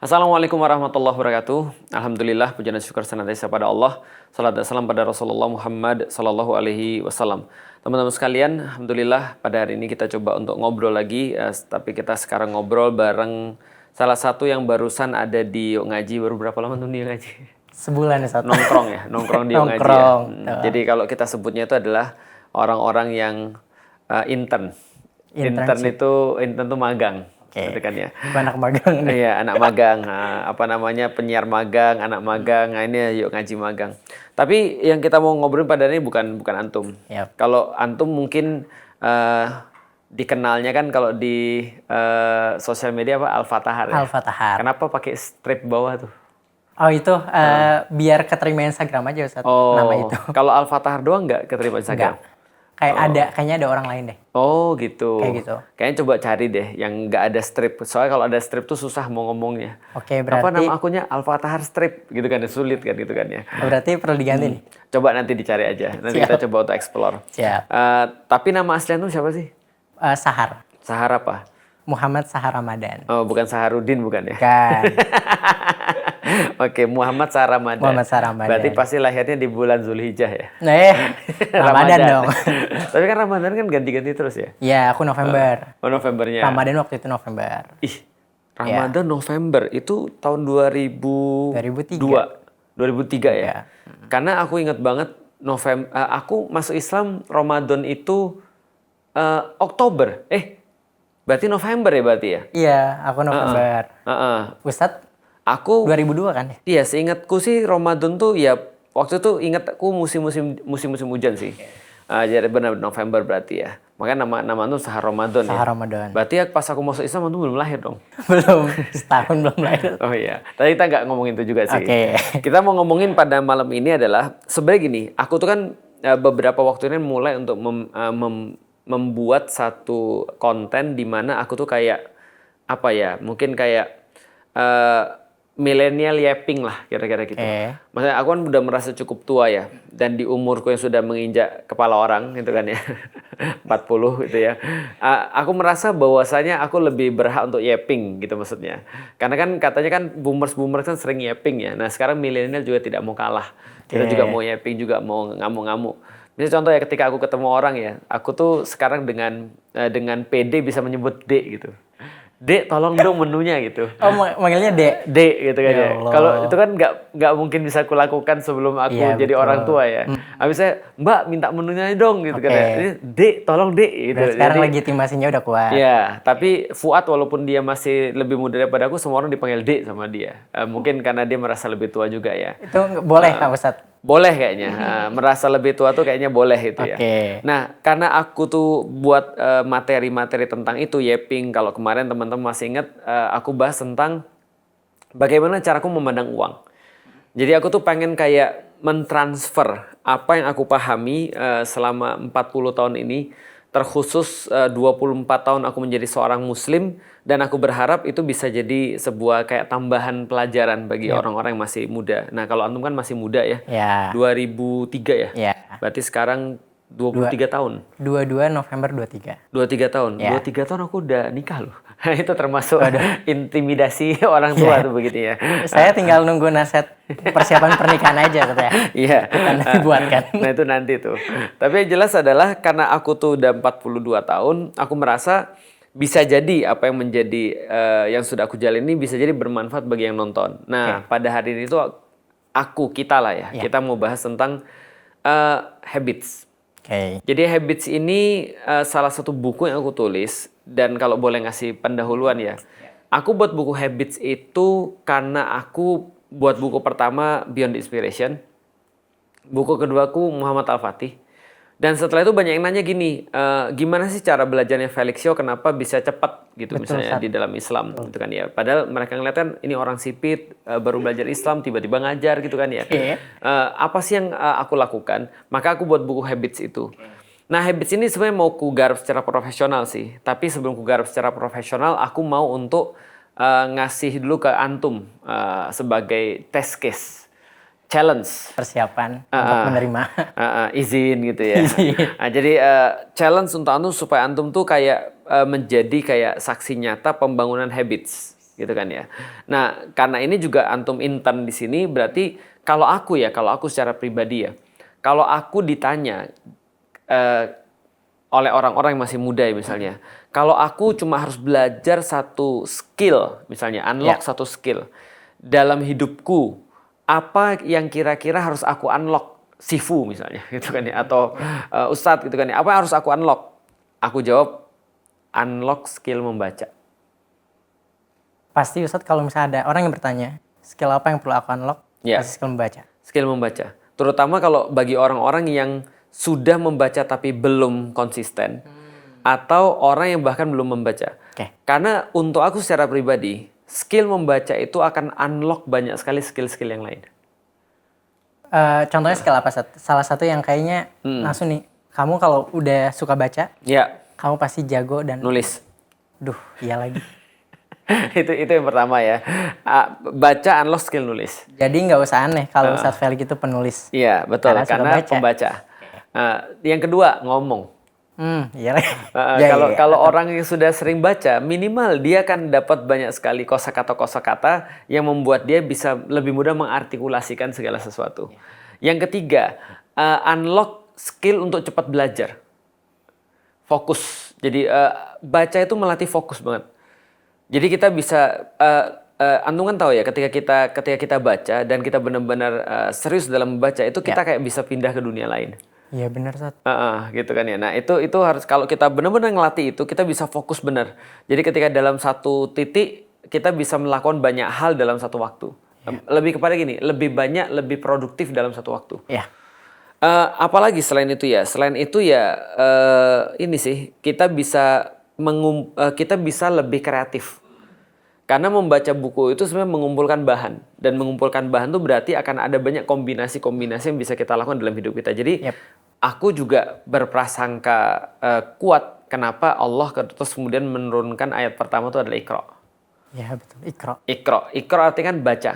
Assalamualaikum warahmatullahi wabarakatuh. Alhamdulillah, puja dan syukur senantiasa pada Allah. Salat dan salam pada Rasulullah Muhammad sallallahu alaihi wasallam. Teman-teman sekalian, alhamdulillah pada hari ini kita coba untuk ngobrol lagi, tapi kita sekarang ngobrol bareng salah satu yang barusan ada di Yuk Ngaji. Baru berapa lama tuh dia ngaji? Sebulan ya satu. Nongkrong ya, nongkrong di Yuk Ngaji ya. Nongkrong. Jadi kalau kita sebutnya itu adalah orang-orang yang intern. Intern tuh magang. Gitu kan ya. Anak magang. Iya, anak magang. Penyiar magang, anak magang. Nah, ini Yuk Ngaji magang. Tapi yang kita mau ngobrolin pada ini bukan antum. Yep. Kalau antum mungkin dikenalnya kan kalau di sosial media apa Al-Fatahar ya? Al-Fatahar. Kenapa pakai strip bawah tuh? Oh itu biar keterima Instagram aja Ustaz, nama itu. Kalau Al-Fatahar doang nggak keterima Instagram? Enggak. Kayaknya ada orang lain deh. Oh gitu. Kayak gitu. Kayaknya coba cari deh yang nggak ada strip. Soalnya kalau ada strip tuh susah mau ngomongnya. Oke, berarti apa nama akunnya Al-Fatahar strip gitu kan, sulit kan gitu kan ya. Berarti perlu diganti nih. Coba nanti dicari aja. Nanti Siap. kita coba untuk explore. Siap. Tapi nama aslinya tuh siapa sih? Sahar. Sahar apa? Muhammad Sahar Ramadan. Oh, bukan Saharudin bukan ya? Kan. Oke, Muhammad Sahar Ramadan. Muhammad Sahar Ramadan. Berarti pasti lahirnya di bulan Zulhijjah ya? Ramadan dong. Tapi kan Ramadan kan ganti-ganti terus ya? Iya, aku November. Oh, Novembernya. Ramadan waktu itu November. Ih, Ramadan November itu tahun 2002. 2003 ya? Iya. Karena aku ingat banget November, aku masuk Islam Ramadan itu Oktober. Berarti November ya berarti ya? Iya, aku November. Ustadz Aku 2002 kan ya? Iya, seingatku sih Ramadan tuh ya waktu itu ingat aku musim hujan sih. Jadi benar November berarti ya. Makanya nama itu Sahar Ramadan ya. Sahar Ramadan. Berarti ya pas aku masuk Islam itu belum lahir dong. Belum, setahun belum lahir. Oh iya. Tadi kita nggak ngomongin itu juga sih. Oke. Kita mau ngomongin pada malam ini adalah sebenarnya gini, aku tuh kan beberapa waktu ini mulai untuk membuat satu konten di mana aku tuh kayak apa ya? Mungkin kayak milenial yapping lah kira-kira gitu. Maksudnya aku kan udah merasa cukup tua ya, dan di umurku yang sudah menginjak kepala orang gitu kan ya, 40 gitu ya. Aku merasa bahwasanya aku lebih berhak untuk yapping gitu maksudnya. Karena kan katanya kan boomers kan sering yapping ya. Nah sekarang milenial juga tidak mau kalah. Kita juga mau yapping, juga mau ngamuk-ngamuk. Misalnya contoh ya, ketika aku ketemu orang ya, aku tuh sekarang dengan PD bisa menyebut D gitu. Dek, tolong dong menunya gitu. Oh, manggilnya Dek? Dek gitu kan ya. Kalau itu kan nggak mungkin bisa aku lakukan sebelum aku jadi betul. orang tua ya. Habis saya, Mbak minta menunya dong gitu kan ya. Ini, Dek, tolong Dek gitu. Dan sekarang legitimasinya udah kuat. Iya, tapi Fuad walaupun dia masih lebih muda daripada aku, semua orang dipanggil Dek sama dia. Mungkin karena dia merasa lebih tua juga ya. Itu boleh Kak Ustadz? Boleh kayaknya, merasa lebih tua tuh kayaknya boleh itu ya. Nah, karena aku tuh buat materi-materi tentang itu, yapping. Kalau kemarin teman-teman masih ingat, aku bahas tentang bagaimana caraku memandang uang. Jadi aku tuh pengen kayak mentransfer apa yang aku pahami selama 40 tahun ini, terkhusus 24 tahun aku menjadi seorang muslim, dan aku berharap itu bisa jadi sebuah kayak tambahan pelajaran bagi orang-orang yang masih muda. Nah, kalau antum kan masih muda ya. 2003 ya? Berarti sekarang 23 tahun. 22 November 23. 23 tahun. 23 tahun aku udah nikah loh. Itu termasuk intimidasi orang tua tuh begitu ya. Saya tinggal nunggu nasihat persiapan pernikahan aja katanya. Iya. Nanti buatkan. Nah itu nanti tuh. Tapi yang jelas adalah karena aku tuh udah 42 tahun, aku merasa bisa jadi apa yang menjadi yang sudah aku jalani bisa jadi bermanfaat bagi yang nonton. Nah pada hari ini tuh kita lah ya. Kita mau bahas tentang habits. Jadi habits ini salah satu buku yang aku tulis, dan kalau boleh ngasih pendahuluan ya. Aku buat buku habits itu karena aku buat buku pertama Beyond Inspiration. Buku kedua aku Muhammad Al-Fatih. Dan setelah itu banyak yang nanya gini, gimana sih cara belajarnya Felixio, kenapa bisa cepat gitu. Betul, misalnya di dalam Islam gitu kan ya. Padahal mereka ngeliat kan ini orang sipit, baru belajar Islam tiba-tiba ngajar gitu kan ya. Apa sih yang aku lakukan? Maka aku buat buku habits itu. Nah habits ini sebenarnya mau ku garap secara profesional sih. Tapi sebelum ku garap secara profesional, aku mau untuk ngasih dulu ke antum sebagai test case. Challenge. Persiapan untuk menerima. Izin gitu ya. Jadi challenge untuk antum supaya antum tuh kayak menjadi kayak saksi nyata pembangunan habits. gitu kan ya. Nah, karena ini juga antum intern di sini, berarti kalau aku secara pribadi ya, kalau aku ditanya oleh orang-orang yang masih muda ya misalnya, kalau aku cuma harus belajar satu skill, misalnya unlock satu skill dalam hidupku, apa yang kira-kira harus aku unlock? Sifu misalnya, gitu kan ya, atau Ustadz gitu kan ya, apa yang harus aku unlock? Aku jawab, unlock skill membaca. Pasti Ustadz kalau misalnya ada orang yang bertanya, skill apa yang perlu aku unlock? Pasti skill membaca. Skill membaca. Terutama kalau bagi orang-orang yang sudah membaca tapi belum konsisten, atau orang yang bahkan belum membaca. Karena untuk aku secara pribadi, skill membaca itu akan unlock banyak sekali skill-skill yang lain. Contohnya skill apa, Ustadz? Salah satu yang kayaknya langsung nih, kamu kalau udah suka baca, kamu pasti jago dan nulis. Duh, iya lagi. itu yang pertama ya. Baca unlock skill nulis. Jadi nggak usah aneh kalau Ustadz Felix itu penulis. Iya, betul. Karena pembaca. Yang kedua, ngomong. Iya lagi. Kalau orang yang sudah sering baca, minimal dia akan dapat banyak sekali kosakata yang membuat dia bisa lebih mudah mengartikulasikan segala sesuatu. Yang ketiga, unlock skill untuk cepat belajar. Fokus. Jadi baca itu melatih fokus banget. Jadi kita bisa antum kan tahu ya, ketika kita baca dan kita benar-benar serius dalam membaca itu, kita kayak bisa pindah ke dunia lain. Iya benar, Sat. Gitu kan ya. Nah itu harus, kalau kita benar-benar ngelatih itu, kita bisa fokus benar. Jadi ketika dalam satu titik kita bisa melakukan banyak hal dalam satu waktu. Lebih kepada gini, lebih banyak, lebih produktif dalam satu waktu. Apalagi selain itu ya, ini sih, kita bisa lebih kreatif. Karena membaca buku itu sebenarnya mengumpulkan bahan, dan mengumpulkan bahan itu berarti akan ada banyak kombinasi-kombinasi yang bisa kita lakukan dalam hidup kita. Jadi aku juga berprasangka kuat kenapa Allah terus kemudian menurunkan ayat pertama itu adalah Iqra. Ya betul, Iqra. Iqra artinya kan baca.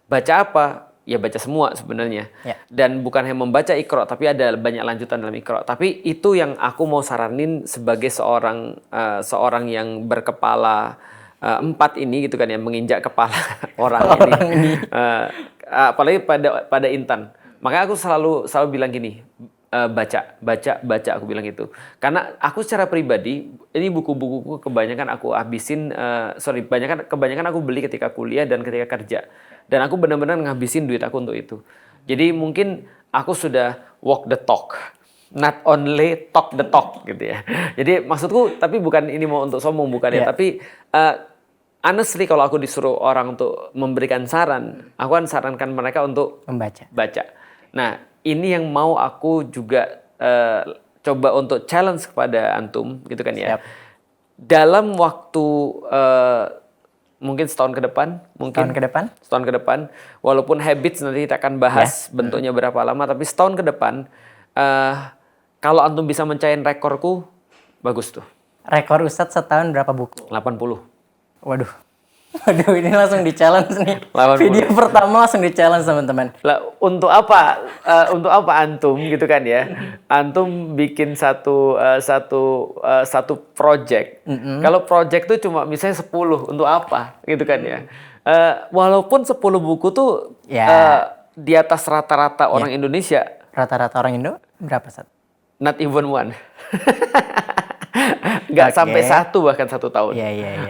Baca apa? Ya baca semua sebenarnya. Dan bukan hanya membaca Iqra, tapi ada banyak lanjutan dalam Iqra. Tapi itu yang aku mau saranin sebagai seorang yang berkepala 4 ini gitu kan ya, menginjak kepala orang ini. Apalagi pada intan. Makanya aku selalu bilang gini, baca aku bilang gitu. Karena aku secara pribadi, ini buku-bukuku kebanyakan aku habisin, kebanyakan aku beli ketika kuliah dan ketika kerja. Dan aku benar-benar ngabisin duit aku untuk itu. Jadi mungkin aku sudah walk the talk, not only talk the talk gitu ya. Jadi maksudku, tapi bukan ini mau untuk sombong, bukan ya. Tapi honestly kalau aku disuruh orang untuk memberikan saran, aku akan sarankan mereka untuk baca. Nah ini yang mau aku juga coba untuk challenge kepada antum gitu kan ya. Dalam waktu mungkin setahun ke depan, walaupun habits nanti kita akan bahas bentuknya berapa lama, tapi setahun ke depan kalau antum bisa mencapai rekorku, bagus tuh. Rekor Ustadz setahun berapa buku? 80. Waduh, ini langsung di-challenge nih. 80. Video pertama langsung di-challenge teman-teman. Lah, untuk apa antum gitu kan ya? Antum bikin satu project. Kalau project tuh cuma misalnya 10, untuk apa gitu kan ya? Walaupun 10 buku tuh di atas rata-rata orang Indonesia. Rata-rata orang Indo berapa, Sat? Not even one. Nggak sampai 1 bahkan 1 tahun.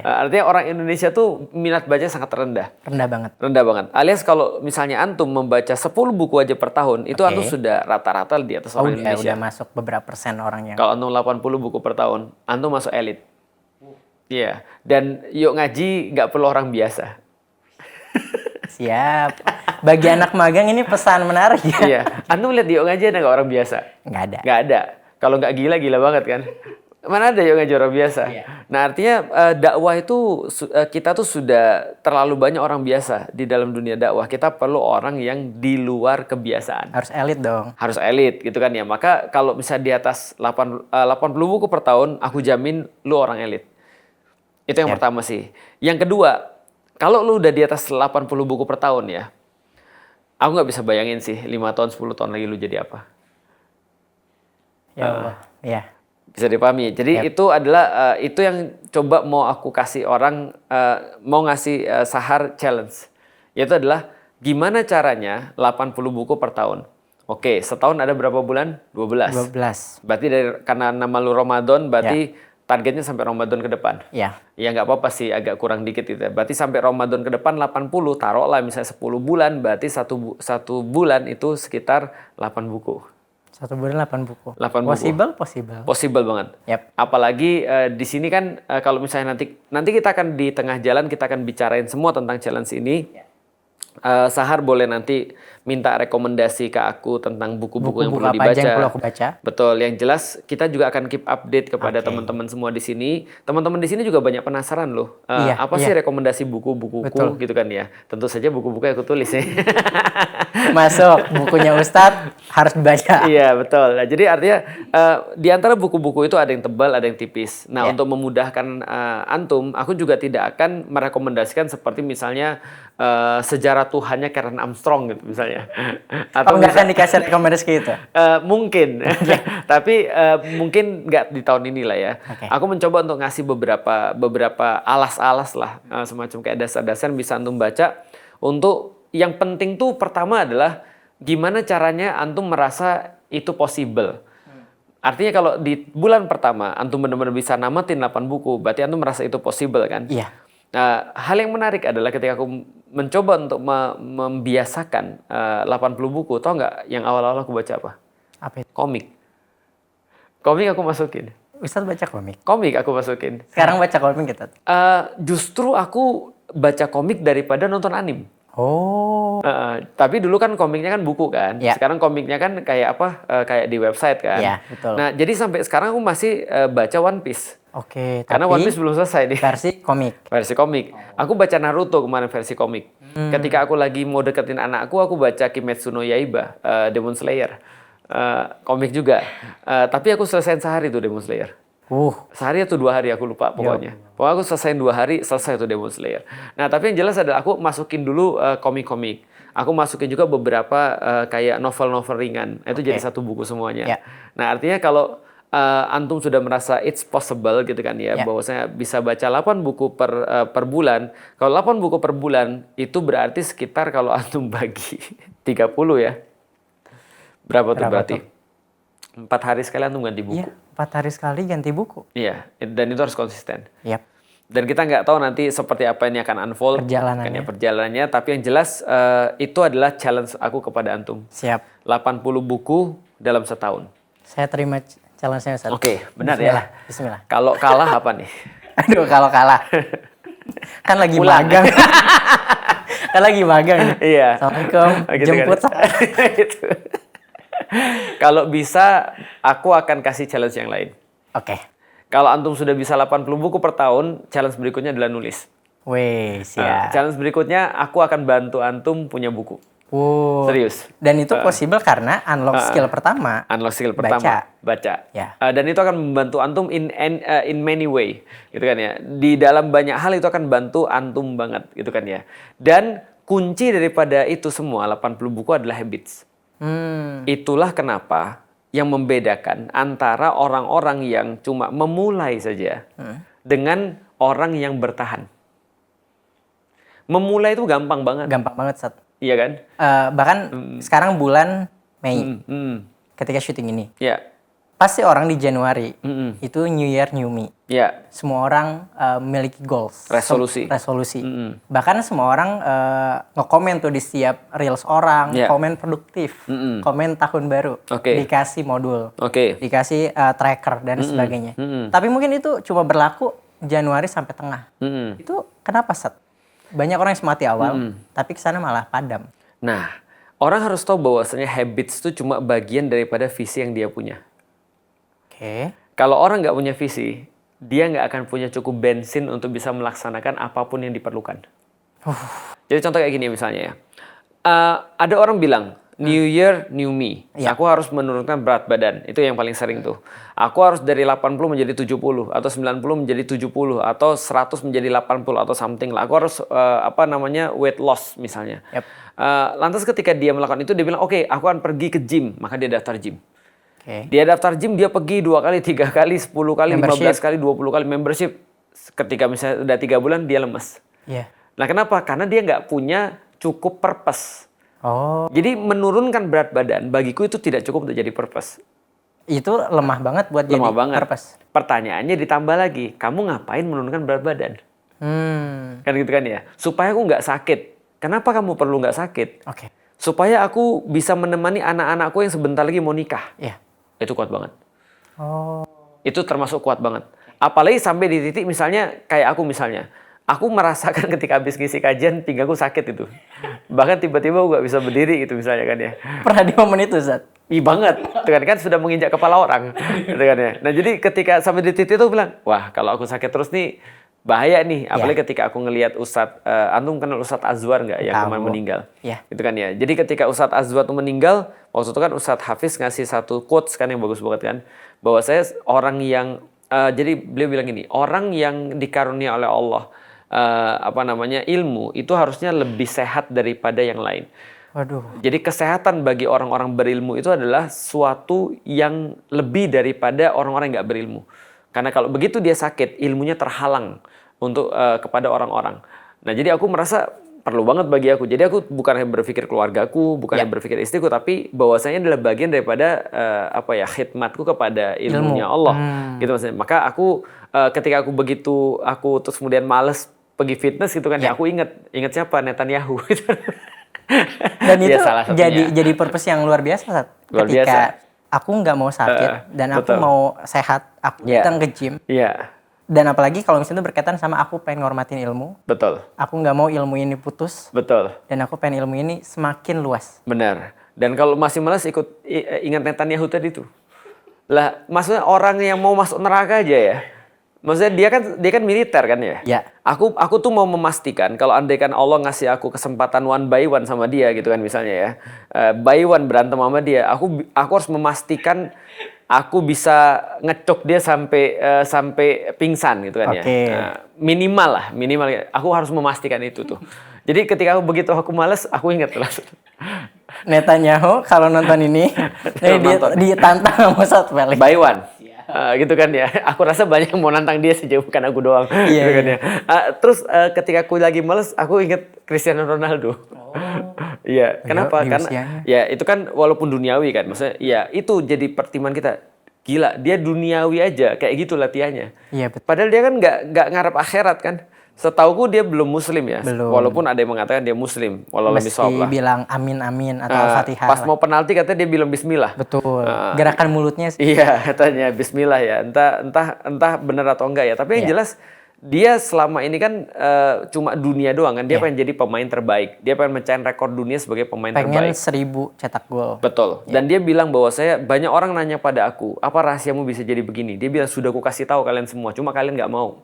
Artinya orang Indonesia tuh minat baca sangat rendah. Rendah banget. Alias kalau misalnya antum membaca 10 buku aja per tahun, itu antum sudah rata-rata di atas orang Indonesia. Udah masuk beberapa persen orang yang. Kalau antum 80 buku per tahun, antum masuk elit. Iya. Dan yuk ngaji nggak perlu orang biasa. Siap. Bagi anak magang ini pesan menarik ya. Iya. Antum lihat di yuk ngaji ada nggak orang biasa? Nggak ada. Kalau nggak gila banget kan. Mana ada yang ngaji orang biasa. Nah artinya dakwah itu kita tuh sudah terlalu banyak orang biasa di dalam dunia dakwah. Kita perlu orang yang di luar kebiasaan. Harus elit dong. Harus elit gitu kan ya. Maka kalau misalnya di atas 80 buku per tahun, aku jamin lu orang elit. Itu yang pertama sih. Yang kedua, kalau lu udah di atas 80 buku per tahun ya, aku nggak bisa bayangin sih 5 tahun 10 tahun lagi lu jadi apa. Ya Allah. Bisa dipahami. Jadi itu adalah itu yang coba mau aku kasih orang, mau ngasih Sahar challenge. Yaitu adalah gimana caranya 80 buku per tahun. Oke, setahun ada berapa bulan? 12. 12. Berarti karena nama lu Ramadan, berarti targetnya sampai Ramadan ke depan. Iya. Ya nggak apa-apa sih, agak kurang dikit gitu. Berarti sampai Ramadan ke depan 80, taruhlah misalnya 10 bulan, berarti satu bulan itu sekitar 8 buku. 1 bulan 8 buku. 8 buku. Possible. Possible banget. Yap. Apalagi di sini kan kalau misalnya nanti kita akan di tengah jalan kita akan bicarain semua tentang challenge ini. Sahar boleh nanti minta rekomendasi ke aku tentang buku-buku yang perlu dibaca. Yang perlu aku baca. Betul, yang jelas kita juga akan keep update kepada teman-teman semua di sini. Teman-teman di sini juga banyak penasaran loh. Apa sih rekomendasi buku-bukuku gitu kan ya. Tentu saja buku-buku yang aku tulis ya. Masuk bukunya Ustadz harus dibaca. Iya, betul. Nah, jadi artinya di antara buku-buku itu ada yang tebal, ada yang tipis. Nah, untuk memudahkan antum, aku juga tidak akan merekomendasikan seperti misalnya sejarah Tuhannya Karen Armstrong gitu misalnya. Atau nggak akan dikasih rekomendasi gitu? Mungkin, tapi mungkin nggak di tahun ini lah ya. Aku mencoba untuk ngasih beberapa alas-alas lah, semacam kayak dasar-dasar bisa antum baca. Untuk yang penting tuh pertama adalah gimana caranya antum merasa itu possible. Artinya kalau di bulan pertama antum benar-benar bisa namatin 8 buku, berarti antum merasa itu possible kan? Iya. Nah, hal yang menarik adalah ketika aku mencoba untuk membiasakan 80 buku, tau nggak yang awal-awal aku baca apa? Apa itu? Komik. Komik aku masukin. Ustadz baca komik? Komik aku masukin. Sekarang baca komik gitu? Justru aku baca komik daripada nonton anime. Oh. Tapi dulu kan komiknya kan buku kan. Ya. Sekarang komiknya kan kayak apa? Kayak di website kan. Iya, betul. Nah, jadi sampai sekarang aku masih baca One Piece. Oke, Karena One Piece belum selesai nih. Versi komik. Versi komik. Aku baca Naruto kemarin versi komik. Ketika aku lagi mau deketin anakku, aku baca Kimetsu no Yaiba, Demon Slayer. Komik juga. Tapi aku selesaiin sehari tuh Demon Slayer. Sehari atau 2 hari aku lupa pokoknya. Pokoknya aku selesaiin 2 hari, selesai tuh Demon Slayer. Nah, tapi yang jelas adalah aku masukin dulu komik-komik. Aku masukin juga beberapa kayak novel-novel ringan. Itu jadi satu buku semuanya. Yeah. Nah, artinya kalau antum sudah merasa it's possible gitu kan ya, bahwasanya bisa baca 8 buku per bulan. Kalau 8 buku per bulan itu berarti sekitar kalau antum bagi 30 ya. Berapa tuh berarti? 4 hari sekali antum ganti buku. Iya, 4 hari sekali ganti buku. Iya, dan itu harus konsisten. Yap. Dan kita nggak tahu nanti seperti apa ini akan unfold perjalanannya. Tapi yang jelas itu adalah challenge aku kepada antum. Siap. 80 buku dalam setahun. Saya terima challenge-nya Ustaz. Oke, benar ya. Bismillah. Kalau kalah apa nih? Aduh, kalau kalah. Kan lagi magang. Kan lagi magang. Iya. Assalamualaikum. Jemput kan. Kalau bisa, aku akan kasih challenge yang lain. Oke. Kalau antum sudah bisa 80 buku per tahun, challenge berikutnya adalah nulis. Wih, siap. Challenge berikutnya, aku akan bantu antum punya buku. Serius. Dan itu possible karena unlock skill pertama. Unlock skill pertama, baca. Ya. Dan itu akan membantu antum in many way, gitu kan ya. Di dalam banyak hal itu akan bantu antum banget, gitu kan ya. Dan kunci daripada itu semua 80 buku adalah habits. Itulah kenapa yang membedakan antara orang-orang yang cuma memulai saja dengan orang yang bertahan. Memulai itu gampang banget. Gampang banget, Sat. Iya kan? Bahkan sekarang bulan Mei, ketika syuting ini. Ya. Pasti orang di Januari, itu New Year, New Me. Ya. Semua orang memiliki goals. Resolusi. Bahkan semua orang nge-komen tuh di setiap reels orang, komen produktif, komen tahun baru, dikasih modul, dikasih tracker, dan sebagainya. Tapi mungkin itu cuma berlaku Januari sampai tengah. Itu kenapa, Sat? Banyak orang yang semati awal, tapi kesana malah padam. Nah, orang harus tahu bahwasanya habits itu cuma bagian daripada visi yang dia punya. Kalau orang nggak punya visi, dia nggak akan punya cukup bensin untuk bisa melaksanakan apapun yang diperlukan. Jadi contoh kayak gini misalnya ya. Ada orang bilang, New Year, New Me. Aku harus menurunkan berat badan. Itu yang paling sering tuh. Aku harus dari 80 menjadi 70. Atau 90 menjadi 70. Atau 100 menjadi 80. Atau something lah. Aku harus weight loss misalnya. Lantas ketika dia melakukan itu, dia bilang, oke, aku akan pergi ke gym. Maka dia daftar gym. Dia daftar gym, dia pergi 2 kali, 3 kali, 10 kali, 15 kali, 20 kali membership. Ketika misalnya udah 3 bulan, dia lemes. Nah kenapa? Karena dia nggak punya cukup purpose. Jadi menurunkan berat badan, bagiku itu tidak cukup untuk jadi purpose. Itu lemah banget buat jadi purpose. Pertanyaannya ditambah lagi, kamu ngapain menurunkan berat badan? Kan gitu kan ya. Supaya aku nggak sakit. Kenapa kamu perlu nggak sakit? Supaya aku bisa menemani anak-anakku yang sebentar lagi mau nikah. Itu kuat banget. Itu termasuk kuat banget. Apalagi sampai di titik misalnya kayak aku misalnya. Aku merasakan ketika habis ngisi kajian pinggangku sakit itu. Bahkan tiba-tiba aku nggak bisa berdiri gitu misalnya kan ya. Pernah di momen itu, Zat? Iya banget. Itu kan sudah menginjak kepala orang. Gitu kan ya. Nah jadi ketika sampai di titik itu aku bilang, wah kalau aku sakit terus nih bahaya nih. Apalagi ketika aku ngelihat Ustadz, antum kenal Ustadz Azwar nggak yang kemarin meninggal? Gitu kan ya. Jadi ketika Ustadz Azwar itu meninggal, waktu itu kan Ustadz Hafiz ngasih satu quotes kan yang bagus banget kan. Bahwa saya orang yang, jadi beliau bilang gini, orang yang dikarunia oleh Allah, ilmu, itu harusnya lebih sehat daripada yang lain. Jadi kesehatan bagi orang-orang berilmu itu adalah suatu yang lebih daripada orang-orang yang nggak berilmu. Karena kalau begitu dia sakit, ilmunya terhalang untuk kepada orang-orang. Nah jadi aku merasa perlu banget bagi aku. Jadi aku bukan hanya berpikir keluargaku, bukan hanya berpikir istriku, tapi bahwasanya adalah bagian daripada khidmatku kepada ilmunya Allah. Gitu maksudnya. Maka aku ketika aku begitu, aku terus kemudian males pergi fitness gitu kan, ya aku ingat siapa? Netanyahu. Dan itu jadi purpose yang luar biasa, Sat. Ketika aku nggak mau sakit dan aku mau sehat, aku datang ke gym. Dan apalagi kalau misalnya itu berkaitan sama aku pengen ngormatin ilmu. Aku nggak mau ilmu ini putus. Dan aku pengen ilmu ini semakin luas. Benar. Dan kalau masih malas ingat Netanyahu tadi tuh. Lah, maksudnya orang yang mau masuk neraka aja ya. Maksudnya dia kan militer kan ya. Aku tuh mau memastikan kalau andaikan Allah ngasih aku kesempatan 1 by 1 sama dia gitu kan misalnya ya. By 1 berantem sama dia, aku harus memastikan aku bisa ngecok dia sampai pingsan gitu kan ya. Minimal aku harus memastikan itu tuh. Jadi ketika begitu aku males, aku ingat langsung. Netanyahu kalau nonton ini, dia ditantang sama Ustadz Felix. By 1. Gitu kan ya. Aku rasa banyak yang mau nantang dia sejauh bukan aku doang. Gitu kan ya. Terus ketika aku lagi males, aku inget Cristiano Ronaldo. Kenapa? Karena ya itu kan walaupun duniawi kan. Maksudnya ya itu jadi pertimbangan kita. Gila, dia duniawi aja kayak gitu latihannya. Padahal dia kan nggak ngarep akhirat kan. Setauku dia belum muslim ya. Walaupun ada yang mengatakan dia muslim. Mesti bilang amin atau Al-Fatihah. Pas mau penalti katanya dia bilang bismillah. Betul. Gerakan mulutnya sih. Iya, katanya bismillah ya. Entah benar atau enggak ya. Tapi yang jelas dia selama ini kan cuma dunia doang kan. Dia pengen jadi pemain terbaik. Dia pengen mencapai rekor dunia sebagai pemain terbaik. Pengen 1000 cetak gol. Betul. Dan dia bilang bahwa banyak orang nanya pada aku, apa rahasiamu bisa jadi begini? Dia bilang sudah aku kasih tahu kalian semua, cuma kalian nggak mau.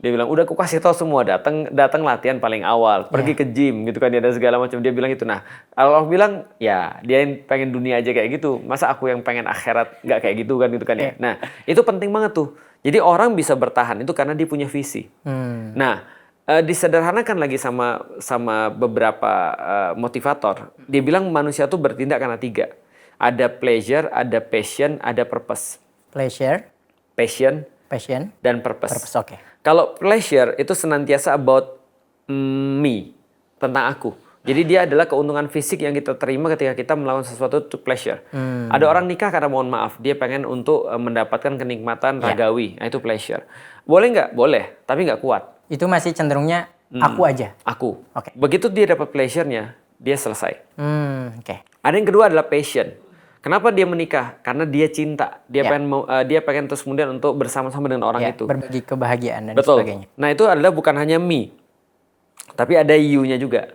Dia bilang, udah aku kasih tahu semua, datang latihan paling awal, pergi ke gym gitu kan, dan segala macam. Dia bilang itu. Nah, Allah bilang, ya dia yang pengen dunia aja kayak gitu. Masa aku yang pengen akhirat nggak kayak gitu kan ya. Nah, itu penting banget tuh. Jadi orang bisa bertahan itu karena dia punya visi. Nah, disederhanakan lagi sama beberapa motivator. Dia bilang manusia tuh bertindak karena 3. Ada pleasure, ada passion, ada purpose. Pleasure, passion, dan purpose. Kalau pleasure itu senantiasa about me, tentang aku. Jadi dia adalah keuntungan fisik yang kita terima ketika kita melakukan sesuatu to pleasure. Ada orang nikah karena mohon maaf, dia pengen untuk mendapatkan kenikmatan ragawi, nah itu pleasure. Boleh nggak? Boleh, tapi nggak kuat. Itu masih cenderungnya aku aja. Aku. Begitu dia dapat pleasure-nya, dia selesai. Ada yang kedua adalah passion. Kenapa dia menikah? Karena dia cinta. Dia pengen terus kemudian untuk bersama-sama dengan orang itu. Berbagi kebahagiaan dan sebagainya. Nah itu adalah bukan hanya me, tapi ada you-nya juga.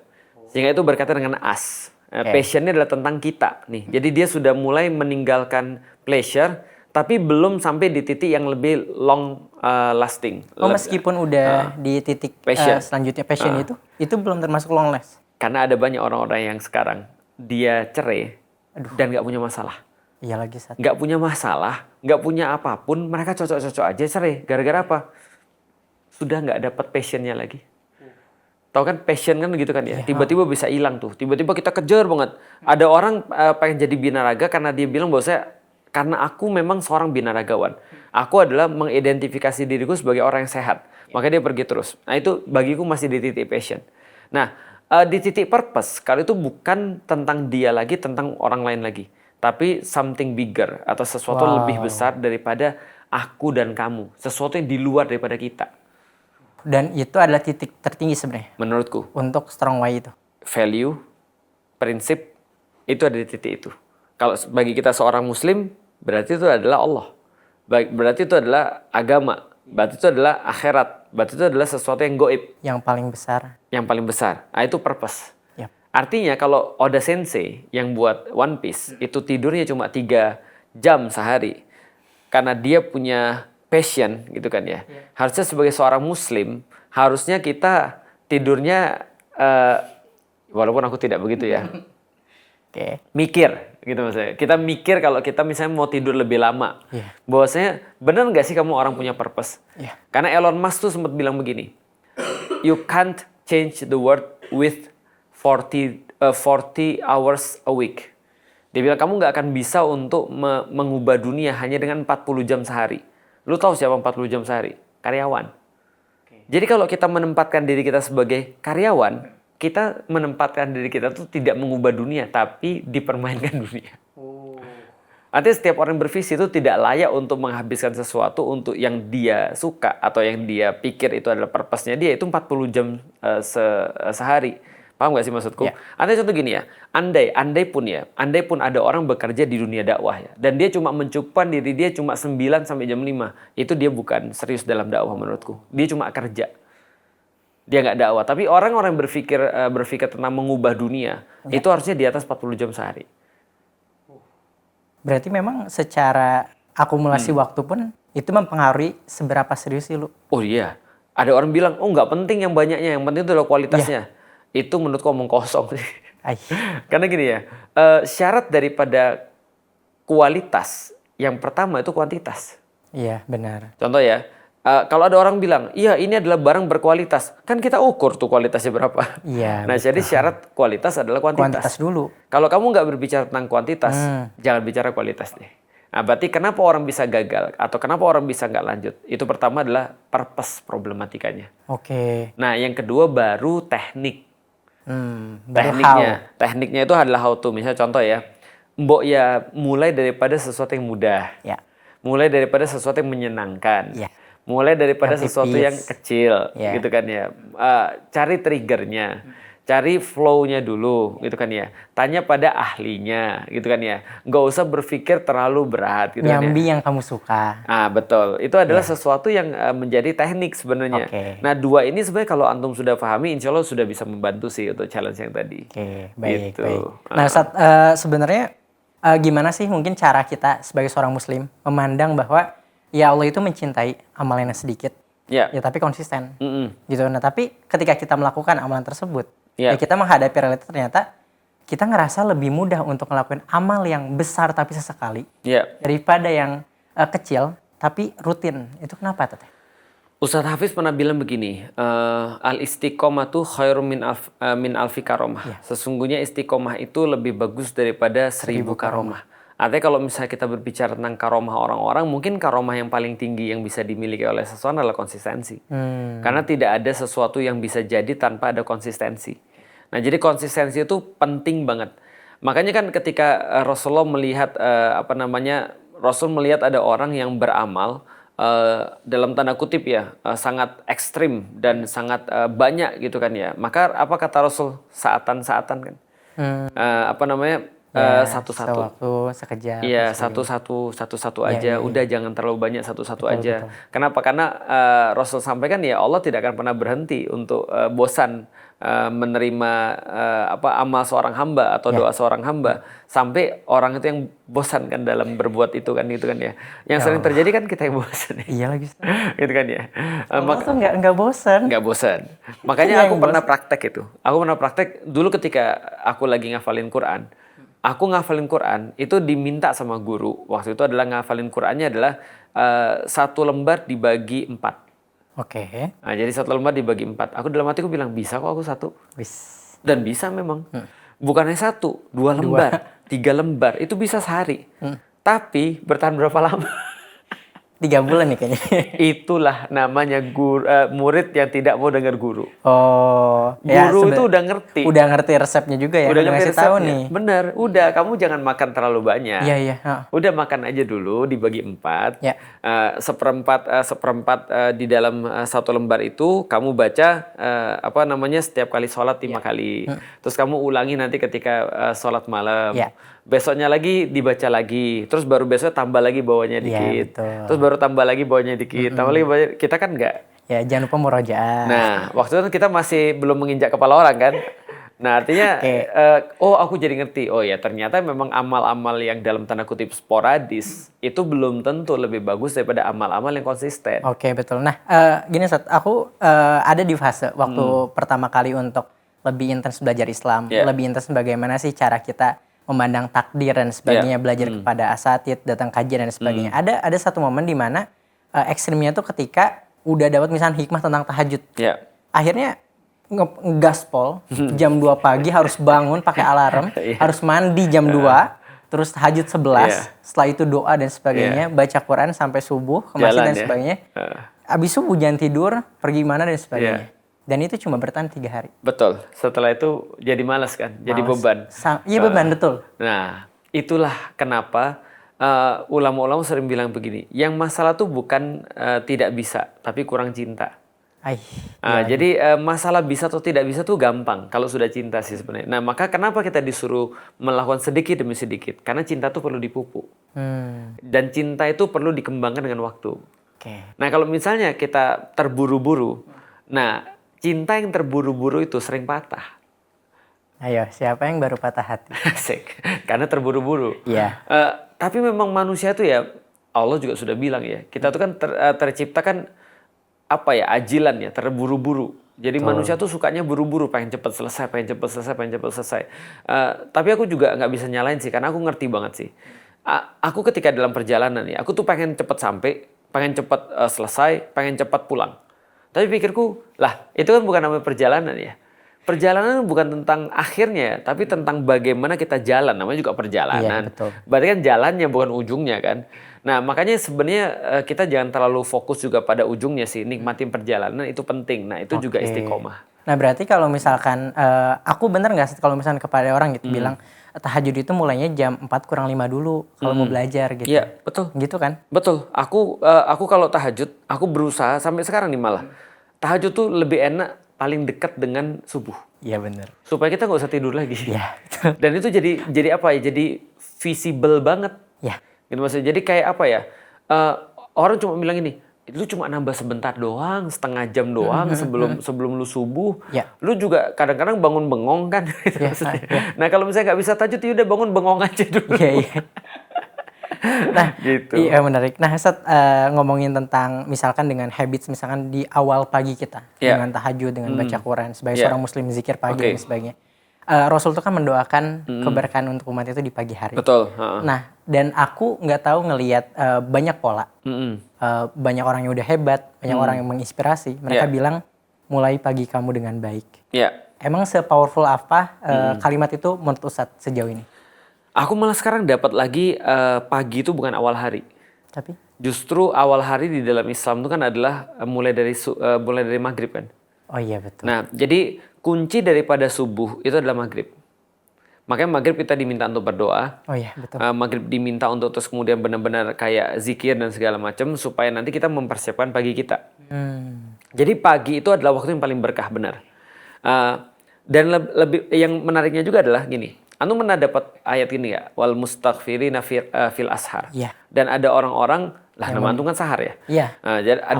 Sehingga itu berkaitan dengan us. Passion-nya adalah tentang kita nih. Jadi dia sudah mulai meninggalkan pleasure, tapi belum sampai di titik yang lebih long lasting. Meskipun udah di titik selanjutnya passion itu belum termasuk long last. Karena ada banyak orang-orang yang sekarang dia cerai. Dan nggak punya masalah. Iya lagi Sat. Nggak punya masalah, nggak punya apapun, mereka cocok-cocok aja cerai. Gara-gara apa? Sudah nggak dapat passionnya lagi. Tahu kan passion kan gitu kan ya. Tiba-tiba bisa hilang tuh. Tiba-tiba kita kejar banget. Ada orang pengen jadi binaraga karena dia bilang bahwa karena aku memang seorang binaragawan. Aku adalah mengidentifikasi diriku sebagai orang yang sehat. Makanya dia pergi terus. Nah itu bagiku masih di titik passion. Nah di titik purpose, kalau itu bukan tentang dia lagi, tentang orang lain lagi. Tapi something bigger atau sesuatu lebih besar daripada aku dan kamu. Sesuatu yang di luar daripada kita. Dan itu adalah titik tertinggi sebenarnya. Menurutku. Untuk strong why itu. Value, prinsip, itu ada di titik itu. Kalau bagi kita seorang muslim, berarti itu adalah Allah. Berarti itu adalah agama. Berarti itu adalah akhirat. Berarti itu adalah sesuatu yang goib. Yang paling besar. Yang paling besar. Nah, itu purpose. Yep. Artinya kalau Oda Sensei yang buat One Piece, itu tidurnya cuma 3 jam sehari. Karena dia punya passion gitu kan ya. Harusnya sebagai seorang muslim, harusnya kita tidurnya, walaupun aku tidak begitu ya. Mikir gitu maksudnya. Kita mikir kalau kita misalnya mau tidur lebih lama. Bahwasanya benar nggak sih kamu orang punya purpose? Karena Elon Musk tuh sempat bilang begini. You can't change the world with 40 hours a week. Dia bilang kamu nggak akan bisa untuk mengubah dunia hanya dengan 40 jam sehari. Lu tahu siapa 40 jam sehari? Karyawan. Jadi kalau kita menempatkan diri kita sebagai karyawan, kita menempatkan diri kita tuh tidak mengubah dunia, tapi dipermainkan dunia. Artinya setiap orang bervisi itu tidak layak untuk menghabiskan sesuatu untuk yang dia suka atau yang dia pikir itu adalah purpose-nya dia, itu 40 jam sehari. Paham gak sih maksudku? Artinya contoh gini ya, andai pun ada orang bekerja di dunia dakwah ya, dan dia cuma mencukupkan diri dia cuma 9 sampai jam 5, itu dia bukan serius dalam dakwah menurutku. Dia cuma kerja. Dia nggak dakwah. Tapi orang-orang berpikir tentang mengubah dunia, itu harusnya di atas 40 jam sehari. Berarti memang secara akumulasi waktu pun itu mempengaruhi seberapa serius sih lu? Oh iya. Ada orang bilang, oh nggak penting yang banyaknya, yang penting itu adalah kualitasnya. Itu menurutku omong kosong sih. Karena gini ya, syarat daripada kualitas, yang pertama itu kuantitas. Iya, benar. Contoh ya, kalau ada orang bilang, iya ini adalah barang berkualitas, kan kita ukur tuh kualitasnya berapa. Iya. Nah, jadi syarat kualitas adalah kuantitas. Kuantitas dulu. Kalau kamu nggak berbicara tentang kuantitas, jangan bicara kualitas deh. Nah, berarti kenapa orang bisa gagal atau kenapa orang bisa nggak lanjut? Itu pertama adalah purpose problematikanya. Nah, yang kedua baru teknik. Tekniknya itu adalah how to. Misalnya contoh ya, mbok ya mulai daripada sesuatu yang mudah. Mulai daripada sesuatu yang menyenangkan. Mulai daripada sesuatu yang kecil, gitu kan ya. Cari triggernya, cari flow-nya dulu, gitu kan ya. Tanya pada ahlinya, gitu kan ya. Nggak usah berpikir terlalu berat, gitu kan ya. Nyambi yang kamu suka. Betul. Itu adalah sesuatu yang menjadi teknik sebenarnya. Nah, 2 ini sebenarnya kalau antum sudah pahami, insya Allah sudah bisa membantu sih untuk challenge yang tadi. Baik. Nah, sebenarnya gimana sih mungkin cara kita sebagai seorang muslim memandang bahwa ya Allah itu mencintai amalan yang sedikit, ya tapi konsisten, gitu. Nah tapi ketika kita melakukan amalan tersebut, ya kita menghadapi realita ternyata kita ngerasa lebih mudah untuk melakukan amal yang besar tapi sesekali, daripada yang kecil tapi rutin. Itu kenapa Teteh? Ustadz Hafiz pernah bilang begini, al-istiqomatu khairum min alfi karomah. Sesungguhnya istiqomah itu lebih bagus daripada 1000 karomah. Artinya kalau misalnya kita berbicara tentang karomah orang-orang, mungkin karomah yang paling tinggi yang bisa dimiliki oleh seseorang adalah konsistensi. Karena tidak ada sesuatu yang bisa jadi tanpa ada konsistensi. Nah, jadi konsistensi itu penting banget. Makanya kan ketika Rasulullah melihat Rasul melihat ada orang yang beramal dalam tanda kutip ya, sangat ekstrim dan sangat banyak gitu kan ya. Maka apa kata Rasul? Saatan-saatan kan. Satu-satu. Sewaktu, sekejap. Iya, satu-satu aja. Udah jangan terlalu banyak, satu-satu aja. Betul. Kenapa? Karena Rasul sampaikan ya Allah tidak akan pernah berhenti untuk bosan menerima amal seorang hamba atau doa seorang hamba sampai orang itu yang bosan kan dalam berbuat itu kan ya. Yang sering terjadi kan kita yang bosan. Iya lagi. Gitu kan ya. Maka tuh nggak bosan. Nggak bosan. Makanya aku pernah praktek itu. Aku pernah praktek dulu ketika aku lagi ngafalin Quran. Aku ngafalin Quran itu diminta sama guru. Waktu itu adalah ngafalin Qurannya adalah 1 lembar dibagi 4. Nah, jadi 1 lembar dibagi 4. Aku dalam hatiku bilang bisa kok aku 1. Dan bisa memang. Bukannya 1, 2 lembar, 3 lembar itu bisa sehari. Tapi bertahan berapa lama? 3 bulan nih kayaknya. Itulah namanya murid yang tidak mau dengar guru. Oh, guru itu udah ngerti. Udah ngerti resepnya juga ya. Udah ngerti resepnya. Tahu nih. Bener, udah kamu jangan makan terlalu banyak. Iya. Udah makan aja dulu dibagi 4. Ya. Seperempat di dalam 1 lembar itu kamu baca setiap kali sholat 5 kali. Terus kamu ulangi nanti ketika sholat malam. Ya. Besoknya lagi dibaca lagi, terus baru besok tambah lagi bawahnya dikit, terus baru tambah lagi bawahnya dikit, tambah lagi bawahnya. Kita kan enggak. Ya, jangan lupa murojaah. Nah, waktu itu kita masih belum menginjak kepala orang kan. Nah, artinya, aku jadi ngerti. Oh ya, ternyata memang amal-amal yang dalam tanda kutip sporadis itu belum tentu lebih bagus daripada amal-amal yang konsisten. Oke, betul. Nah, gini Ustaz, aku ada di fase waktu pertama kali untuk lebih intens belajar Islam, lebih intens bagaimana sih cara kita memandang takdir dan sebagainya, belajar kepada asatid, datang kajian dan sebagainya. Ada satu momen di mana ekstrimnya tuh ketika udah dapat misalnya hikmah tentang tahajud. Akhirnya ngegaspol jam 2 pagi harus bangun pakai alarm, harus mandi jam 2, terus tahajud 11, setelah itu doa dan sebagainya, baca Quran sampai subuh, ke masjid dan sebagainya. Abis subuh jangan tidur, pergi mana dan sebagainya. Dan itu cuma bertahan 3 hari. Betul. Setelah itu jadi malas kan, jadi beban. Iya beban, betul. Nah, itulah kenapa ulama-ulama sering bilang begini, yang masalah tuh bukan tidak bisa, tapi kurang cinta. Jadi masalah bisa atau tidak bisa tuh gampang kalau sudah cinta sih sebenarnya. Nah, maka kenapa kita disuruh melakukan sedikit demi sedikit? Karena cinta tuh perlu dipupuk. Dan cinta itu perlu dikembangkan dengan waktu. Nah, kalau misalnya kita terburu-buru, cinta yang terburu-buru itu sering patah. Ayo, siapa yang baru patah hati? Asik. Karena terburu-buru. Iya. Tapi memang manusia itu ya, Allah juga sudah bilang ya, kita tuh kan tercipta kan ajilan ya, terburu-buru. Jadi manusia tuh sukanya buru-buru, pengen cepat selesai, pengen cepat selesai. Tapi aku juga nggak bisa nyalain sih, karena aku ngerti banget sih. Aku ketika dalam perjalanan ya, aku tuh pengen cepat sampai, pengen cepat selesai, pengen cepat pulang. Tapi pikirku, itu kan bukan namanya perjalanan ya. Perjalanan bukan tentang akhirnya, tapi tentang bagaimana kita jalan. Namanya juga perjalanan. Iya, betul. Berarti kan jalannya bukan ujungnya kan. Nah, makanya sebenarnya kita jangan terlalu fokus juga pada ujungnya sih. Nikmatin perjalanan itu penting. Nah, itu juga istiqomah. Nah, berarti kalau misalkan, aku bener nggak kalau misalkan kepada orang gitu bilang, tahajud itu mulainya jam 4 kurang 5 dulu kalau mau belajar gitu. Iya, betul. Gitu kan? Betul. Aku kalau tahajud, aku berusaha sampai sekarang nih malah. Tahajud tuh lebih enak paling dekat dengan subuh. Iya benar. Supaya kita nggak usah tidur lagi. Iya. Dan itu jadi apa ya? Jadi visible banget. Iya. Gitu maksudnya. Jadi kayak apa ya? Orang cuma bilang ini, lu cuma nambah sebentar doang, setengah jam doang sebelum lu subuh. Ya. Lu juga kadang-kadang bangun bengong kan. Gitu maksudnya. Nah kalau misalnya nggak bisa tahajud, ya udah bangun bengong aja dulu. Iya. Nah, gitu. Iya menarik. Nah, Ustaz, ngomongin tentang misalkan dengan habits misalkan di awal pagi kita dengan tahajud, dengan baca Quran sebagai seorang muslim, zikir pagi dan sebagainya. Rasul itu kan mendoakan keberkahan untuk umat itu di pagi hari. Betul. Nah, dan aku nggak tahu ngelihat banyak pola, banyak orang yang udah hebat, banyak orang yang menginspirasi. Mereka bilang mulai pagi kamu dengan baik. Emang se-powerful apa kalimat itu menurut Ustaz sejauh ini? Aku malah sekarang dapat lagi pagi itu bukan awal hari. Tapi justru awal hari di dalam Islam itu kan adalah mulai dari maghrib kan. Oh iya betul. Nah, jadi kunci daripada subuh itu adalah maghrib. Makanya maghrib kita diminta untuk berdoa. Oh iya betul. Maghrib diminta untuk terus kemudian benar-benar kayak zikir dan segala macam supaya nanti kita mempersiapkan pagi kita. Jadi pagi itu adalah waktu yang paling berkah benar. Dan lebih yang menariknya juga adalah gini. Antum pernah dapat ayat ini ya, wal mustaghfirina fil ashar. Iya. Dan ada orang-orang, nama antum kan sahar ya. Iya.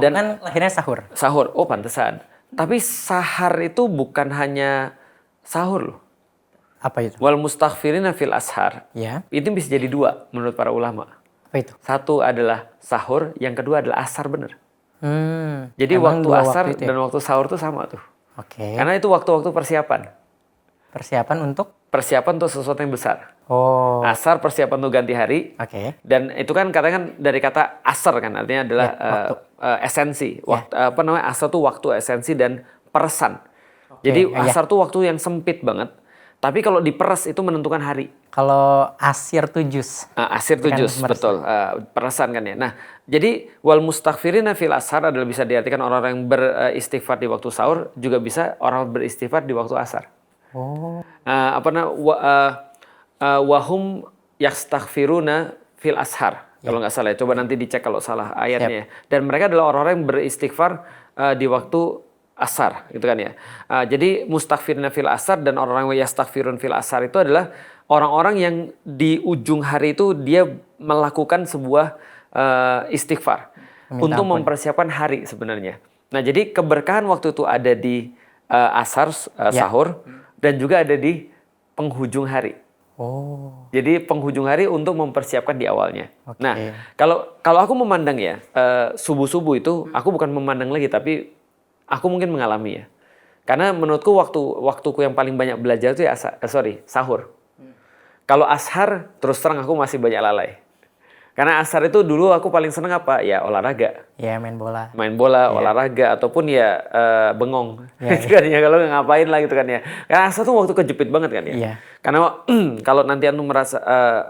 Dan kan lahirnya sahur. Sahur, oh pantesan. Tapi sahar itu bukan hanya sahur loh. Apa itu? Wal mustaghfirina fil ashar. Iya. Itu bisa jadi 2 menurut para ulama. Apa itu? Satu adalah sahur, yang kedua adalah asar bener. Jadi waktu asar dan waktu sahur tuh sama tuh. Oke. Karena itu waktu-waktu persiapan. Persiapan untuk sesuatu yang besar. Oh. Asar persiapan untuk ganti hari. Oke. Dan itu kan katanya kan dari kata asar kan artinya adalah esensi. Asar tuh waktu, esensi dan peresan. Jadi asar tuh waktu yang sempit banget. Tapi kalau diperes itu menentukan hari. Kalau asir tuh jus. Asir tuh jus, betul. Peresan kan ya. Nah, jadi wal mustaghfirina fil ashar adalah bisa diartikan orang-orang yang beristighfar di waktu sahur, juga bisa orang beristighfar di waktu asar. Wahum yastaghfiruna fil ashar. Kalau nggak salah ya. Coba nanti dicek kalau salah ayatnya. Dan mereka adalah orang-orang yang beristighfar di waktu asar, gitu kan ya. Jadi mustaghfirina fil asar dan orang-orang yang yastaghfirun fil asar itu adalah orang-orang yang di ujung hari itu dia melakukan sebuah istighfar untuk mempersiapkan hari sebenarnya. Nah, jadi keberkahan waktu itu ada di asar, sahur, dan juga ada di penghujung hari. Jadi penghujung hari untuk mempersiapkan di awalnya. Nah, kalau aku memandang ya, subuh-subuh itu aku bukan memandang lagi, tapi aku mungkin mengalami ya. Karena menurutku waktuku yang paling banyak belajar itu ya sahur. Kalau ashar terus terang aku masih banyak lalai. Karena ashar itu dulu aku paling seneng apa? Ya olahraga. Ya main bola. Main bola, olahraga ataupun ya bengong. Gitu kan ya, kalau ngapain lah gitu kan ya. Karena ashar tuh waktu kejepit banget kan ya. Karena kalau nanti antum merasa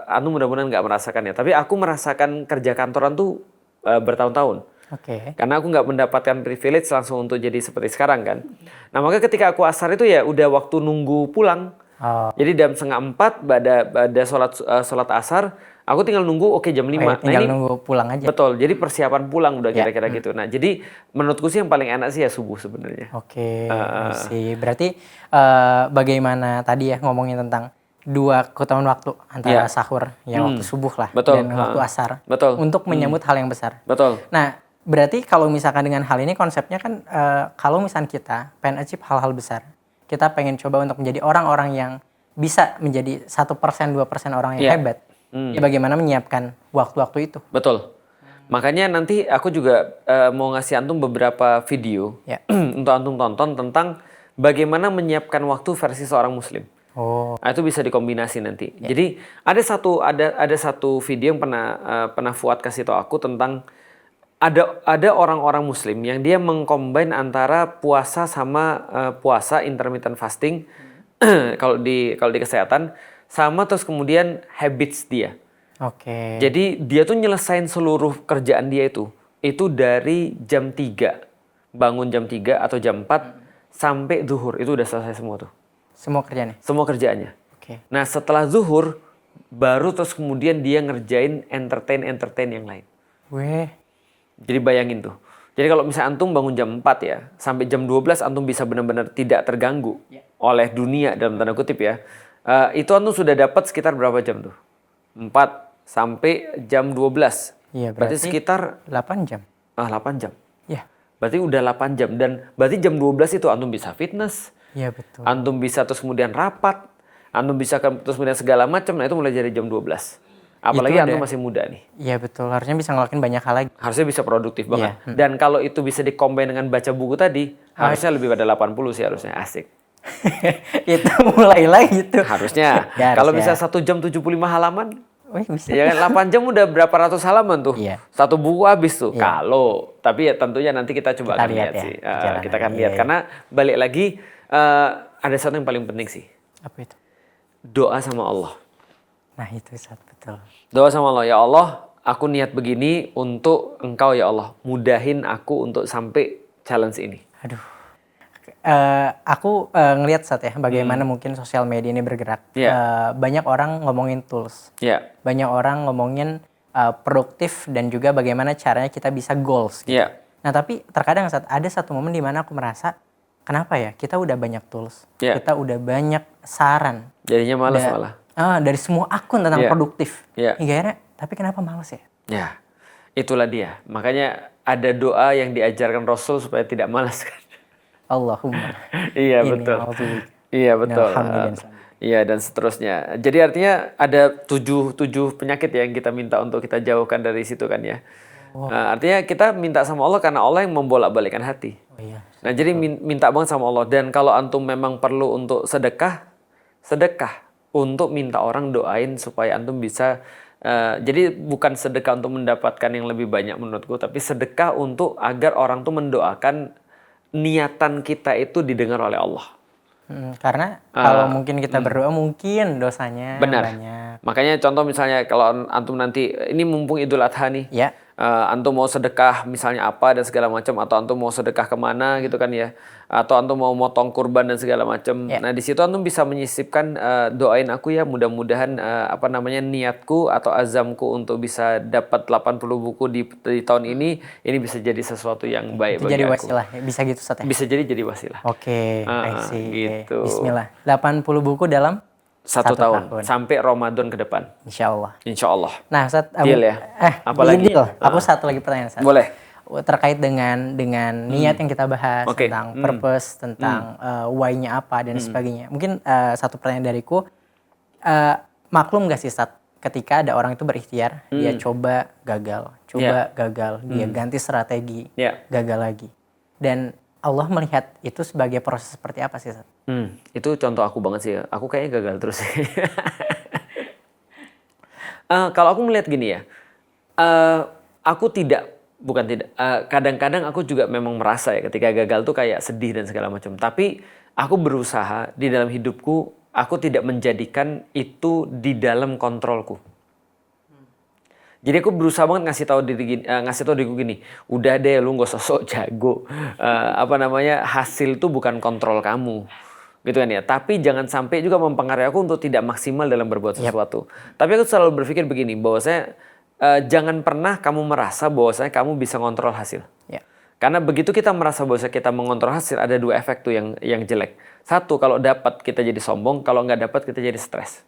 antum mudah-mudahan nggak merasakan ya, tapi aku merasakan kerja kantoran tuh bertahun-tahun. Karena aku nggak mendapatkan privilege langsung untuk jadi seperti sekarang kan. Nah, maka ketika aku asar itu ya udah waktu nunggu pulang. Jadi jam 3:30 pada sholat asar, aku tinggal nunggu jam 5. Tinggal nunggu pulang aja. Betul. Jadi persiapan pulang udah kira-kira gitu. Nah, jadi menurutku sih yang paling enak sih ya subuh sebenarnya. Berarti bagaimana tadi ya ngomongin tentang dua keutamaan waktu antara sahur yang waktu subuh lah dan waktu asar. Untuk menyambut hal yang besar. Nah, berarti kalau misalkan dengan hal ini konsepnya kan kalau misalkan kita pengen achieve hal-hal besar, kita pengen coba untuk menjadi orang-orang yang bisa menjadi 1%, 2% orang yang hebat. Ya bagaimana menyiapkan waktu-waktu itu. Betul. Makanya nanti aku juga mau ngasih antum beberapa video untuk antum tonton tentang bagaimana menyiapkan waktu versi seorang muslim. Nah, itu bisa dikombinasi nanti. Jadi ada satu video yang pernah Fuad kasih tau aku tentang ada orang-orang muslim yang dia mengcombine antara puasa sama puasa intermittent fasting kalau di kesehatan sama terus kemudian habits dia. Jadi dia tuh nyelesain seluruh kerjaan dia itu dari jam 3. Bangun jam 3 atau jam 4 sampai zuhur itu udah selesai semua tuh. Semua kerjaannya. Semua kerjaannya. Nah, setelah zuhur baru terus kemudian dia ngerjain entertain yang lain. Jadi bayangin tuh. Jadi kalau misalnya antum bangun jam 4 ya, sampai jam 12 antum bisa benar-benar tidak terganggu oleh dunia dalam tanda kutip ya. Itu antum sudah dapat sekitar berapa jam tuh? 4 sampai jam 12. Berarti sekitar 8 jam. 8 jam. Berarti udah 8 jam dan berarti jam 12 itu antum bisa fitness. Betul. Antum bisa terus kemudian rapat. Antum bisa terus kemudian segala macam. Nah, itu mulai dari jam 12. Apalagi antum masih muda nih. Iya betul, harusnya bisa ngelakuin banyak hal lagi. Harusnya bisa produktif banget. Dan kalau itu bisa dikombin dengan baca buku tadi, harusnya lebih pada 80 sih harusnya. Asik. Itu mulai lagi tuh. Harusnya. Kalau bisa 1 jam 75 halaman, bisa. Ya kan 8 jam udah berapa ratus halaman tuh. Satu buku habis tuh. Kalau, tapi ya tentunya nanti kita coba akan lihat sih. Kita akan lihat. Karena balik lagi, ada satu yang paling penting sih. Apa itu? Doa sama Allah. Nah itu betul. Doa sama Allah, ya Allah, aku niat begini untuk Engkau ya Allah, mudahin aku untuk sampai challenge ini. Aku ngelihat bagaimana mungkin sosial media ini bergerak. Banyak orang ngomongin tools, banyak orang ngomongin produktif dan juga bagaimana caranya kita bisa goals. Nah tapi terkadang ada satu momen di mana aku merasa kenapa ya kita udah banyak tools, kita udah banyak saran. Jadinya malas malah. Dari semua akun tentang produktif. Hingga akhirnya, tapi kenapa malas ya? Ya, itulah dia. Makanya ada doa yang diajarkan Rasul supaya tidak malas kan. Allahumma. Iya betul. Iya betul. Iya dan seterusnya. Jadi artinya ada 7 penyakit yang kita minta untuk kita jauhkan dari situ kan ya. Artinya kita minta sama Allah karena Allah yang membolak-balikkan hati. Nah jadi minta banget sama Allah. Dan kalau antum memang perlu untuk sedekah untuk minta orang doain supaya antum bisa jadi bukan sedekah untuk mendapatkan yang lebih banyak menurutku, tapi sedekah untuk agar orang tuh mendoakan niatan kita itu didengar oleh Allah. Karena kalau mungkin kita berdoa mungkin dosanya banyak. Makanya contoh misalnya kalau antum nanti ini mumpung Idul Adha nih, antum mau sedekah misalnya apa dan segala macam, atau antum mau sedekah kemana gitu kan ya, atau antum mau motong kurban dan segala macam. Nah di situ antum bisa menyisipkan doain aku ya, mudah-mudahan niatku atau azamku untuk bisa dapat 80 buku di tahun ini bisa jadi sesuatu yang baik bagi jadi aku. Wasilah, bisa gitu Ustaz ya? Bisa jadi wasilah. Oke, I see. Gitu. Bismillah. 80 buku dalam satu tahun sampai Ramadan ke depan. Insya Allah. Nah, Ustaz, deal ya. Apalagi? Aku satu lagi pertanyaan, Ustaz. Boleh. Terkait dengan niat yang kita bahas, tentang purpose, tentang why-nya apa dan sebagainya. Mungkin satu pertanyaan dariku, maklum gak sih Ustaz, ketika ada orang itu berikhtiar, dia coba gagal, dia ganti strategi, gagal lagi. Dan Allah melihat itu sebagai proses seperti apa sih Ustaz? Itu contoh aku banget sih. Aku kayaknya gagal terus. Kalau aku melihat gini ya, aku kadang-kadang aku juga memang merasa ya ketika gagal tuh kayak sedih dan segala macam. Tapi aku berusaha di dalam hidupku, aku tidak menjadikan itu di dalam kontrolku. Jadi aku berusaha banget ngasih tahu diriku gini, udah deh lu gak sosok jago, hasil tuh bukan kontrol kamu, gitu kan ya. Tapi jangan sampai juga mempengaruhi aku untuk tidak maksimal dalam berbuat sesuatu. Tapi aku selalu berpikir begini, bahwasanya jangan pernah kamu merasa bahwasanya kamu bisa kontrol hasil. Karena begitu kita merasa bahwasanya kita mengontrol hasil, ada dua efek tuh yang jelek. Satu, kalau dapat kita jadi sombong, kalau nggak dapat kita jadi stres.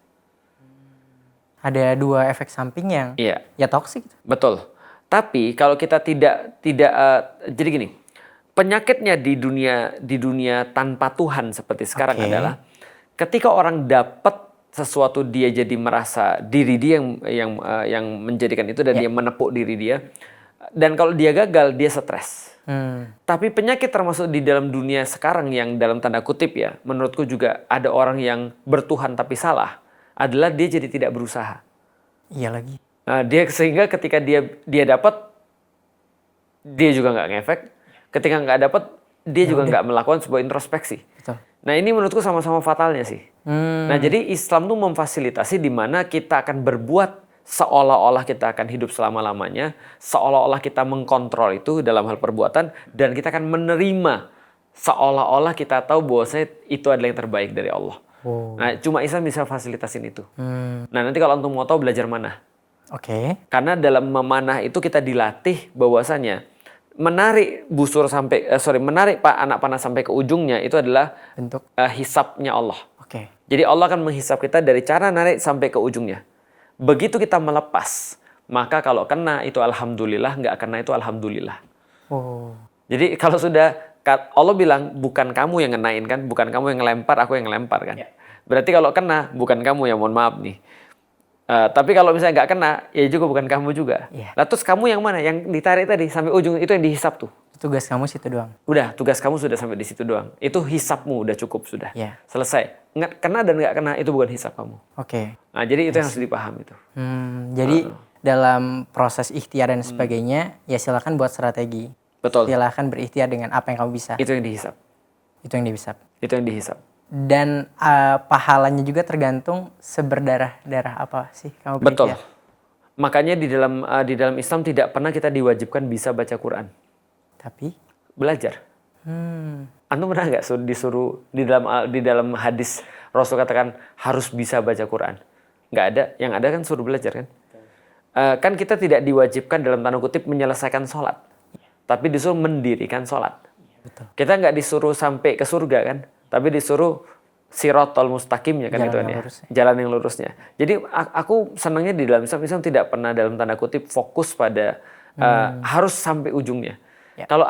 Ada dua efek samping yang ya toksik. Betul. Tapi kalau kita tidak jadi gini, penyakitnya di dunia tanpa Tuhan seperti sekarang adalah ketika orang dapat sesuatu dia jadi merasa diri dia yang menjadikan itu dan dia menepuk diri dia, dan kalau dia gagal dia stres. Tapi penyakit termasuk di dalam dunia sekarang yang dalam tanda kutip ya, menurutku juga ada orang yang bertuhan tapi salah, adalah dia jadi tidak berusaha. Iya lagi. Nah, sehingga ketika dia dapat, dia juga nggak ngefek. Ketika nggak dapat, dia juga nggak melakukan sebuah introspeksi. Betul. Nah ini menurutku sama-sama fatalnya sih. Nah jadi Islam tuh memfasilitasi di mana kita akan berbuat seolah-olah kita akan hidup selama-lamanya, seolah-olah kita mengkontrol itu dalam hal perbuatan, dan kita akan menerima seolah-olah kita tahu bahwasanya itu adalah yang terbaik dari Allah. Nah, cuma Islam bisa fasilitasin itu. Nah, nanti kalau antum mau tahu belajar manah. Karena dalam memanah itu kita dilatih bahwasanya menarik menarik anak panah sampai ke ujungnya itu adalah bentuk hisabnya Allah. Jadi Allah akan menghisab kita dari cara narik sampai ke ujungnya. Begitu kita melepas, maka kalau kena itu alhamdulillah, nggak kena itu alhamdulillah. Jadi kalau sudah Allah bilang bukan kamu yang ngenain kan, bukan kamu yang ngelempar, aku yang ngelempar kan. Berarti kalau kena bukan kamu yang mohon maaf nih. Tapi kalau misalnya nggak kena, ya juga bukan kamu juga. Lah terus kamu yang mana? Yang ditarik tadi sampai ujung itu yang dihisap tuh. Tugas kamu situ doang. Udah, tugas kamu sudah sampai di situ doang. Itu hisapmu udah cukup sudah. Selesai. Nggak kena dan nggak kena itu bukan hisap kamu. Nah jadi itu yang harus dipahami tuh. Jadi dalam proses ikhtiar dan sebagainya, ya silakan buat strategi. Betul. Silakan berikhtiar dengan apa yang kamu bisa. Itu yang dihisap. Itu yang dihisap. Dan pahalanya juga tergantung seberdarah-darah apa sih kamu berikhtiar. Betul. Makanya di dalam Islam tidak pernah kita diwajibkan bisa baca Quran. Tapi belajar. Antum pernah nggak disuruh di dalam hadis Rasul katakan harus bisa baca Quran? Nggak ada. Yang ada kan suruh belajar kan? Kan kita tidak diwajibkan dalam tanda kutip menyelesaikan sholat. Tapi disuruh mendirikan sholat. Kita nggak disuruh sampai ke surga kan? Tapi disuruh sirotol mustaqimnya kan, itu kan ya, jalan yang lurusnya. Jadi aku senangnya di dalam Islam tidak pernah dalam tanda kutip fokus pada harus sampai ujungnya. Kalau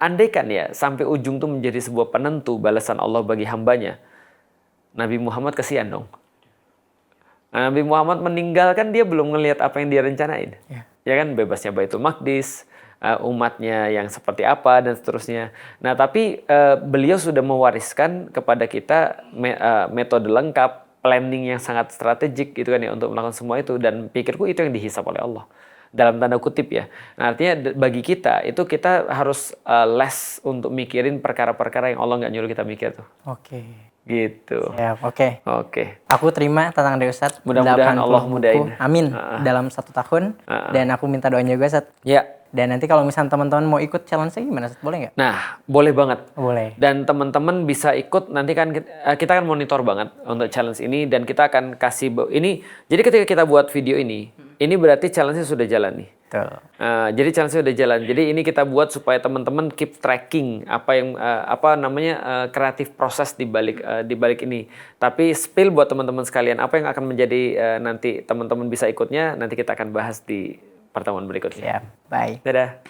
andai kan ya sampai ujung tuh menjadi sebuah penentu balasan Allah bagi hambanya, Nabi Muhammad kesian dong. Nabi Muhammad meninggalkan dia belum ngelihat apa yang dia rencanain. Ya kan, bebasnya Baitul Maqdis, umatnya yang seperti apa dan seterusnya. Nah tapi beliau sudah mewariskan kepada kita metode lengkap, planning yang sangat strategik gitu kan ya untuk melakukan semua itu, dan pikirku itu yang dihisap oleh Allah. dalam tanda kutip ya. Nah, artinya bagi kita itu kita harus less untuk mikirin perkara-perkara yang Allah nggak nyuruh kita mikir tuh. Oke. Gitu. Siap, oke. Oke. Aku terima tantangan dari Ustadz. Mudah-mudahan Allah mudahin. Amin. Dalam 1 tahun. Dan aku minta doanya juga, Ustadz. Ya. Dan nanti kalau misalnya teman-teman mau ikut challenge-nya gimana, Ustadz? Boleh nggak? Nah, boleh banget. Boleh. Dan teman-teman bisa ikut, nanti kan kita akan monitor banget untuk challenge ini, dan kita akan kasih ini. Jadi ketika kita buat video ini berarti challenge-nya sudah jalan nih. Betul. Jadi challenge-nya udah jalan. Jadi ini kita buat supaya teman-teman keep tracking apa yang kreatif proses di balik ini. Tapi spill buat teman-teman sekalian, apa yang akan menjadi nanti teman-teman bisa ikutnya, nanti kita akan bahas di pertemuan berikutnya. Siap. Bye. Dadah.